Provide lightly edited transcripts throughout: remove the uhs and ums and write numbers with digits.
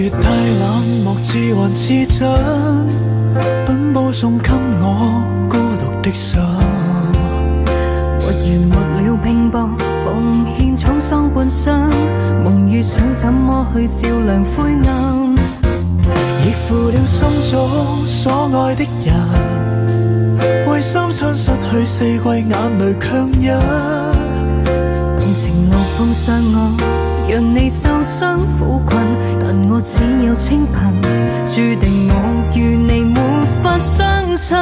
越太冷漠，似幻似真，奔波送給我孤獨的心。沒完沒了拼搏，奉獻滄桑半生，夢與想怎麼去照亮灰暗？亦負了心中所愛的人，為三餐失去四季，眼淚強忍。同情路碰上我，讓你受傷苦困，但我只有清貧，注定我與你沒法相襯。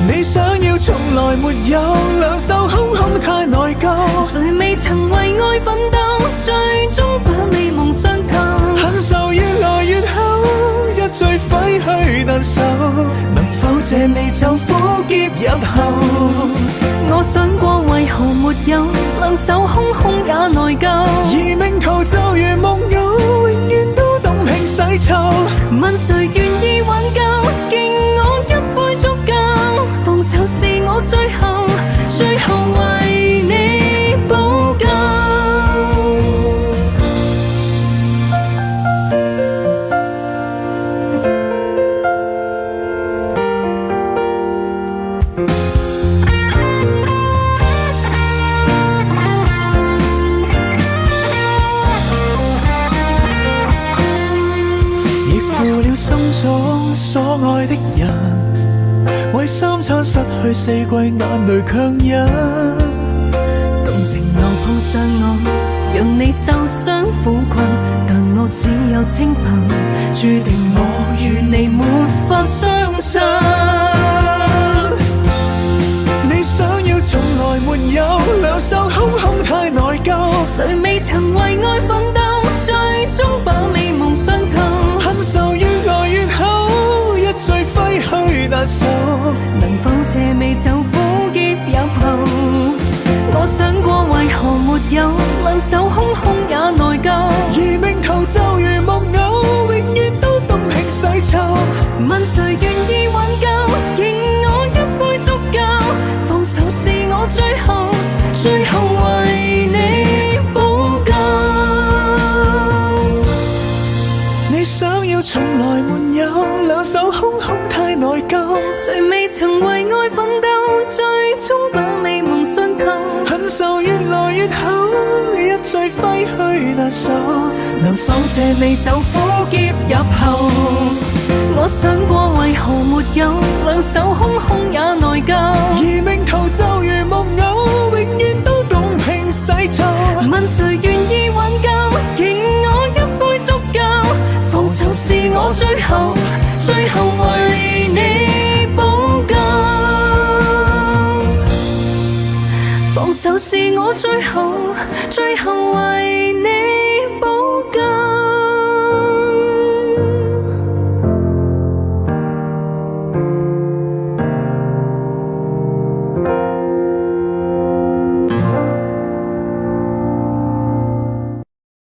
你想要從來沒有，兩手空空太內疚。誰未曾為愛奮鬥，最終把美夢傷透。恨愁越來越厚，一醉揮去難受。能否這美酒苦澀入喉？我想過為何沒有，兩手空空也內疚。而命途就如夢遊，永遠都動拼洗臭。問誰願意挽救，敬我一杯足夠。放手是我最後，最後為你補救。亦負了心中所愛的人，為三餐失去四季，眼淚強忍。動情路碰上我，讓你受傷苦困，但我只有清貧，注定我與你沒法相襯。你想要從來沒有，兩手空空太內疚。誰未曾為愛奮鬥，最終把美夢傷透。恨愁越來越厚，一醉揮去難受。能否這美酒苦澀入喉？我想過為何沒有，兩手空空也內疚。而命途就如木偶，永遠都動拼洗臭。問誰願意挽救，敬我一杯足夠。放手是我最後，最後為你補救。你想要從來沒有，兩手空空太內疚。誰未曾為愛奮鬥，最終把美夢傷透。恨愁越來越厚，一醉揮去難受。能否這美酒苦澀入喉？我想過為何沒有，兩手空空也內疚。而命途就如木偶，永遠都動拼洗臭。問誰願意挽救，敬我一杯足夠。放手是我最後，最後為你補救。放手是我最後，最後為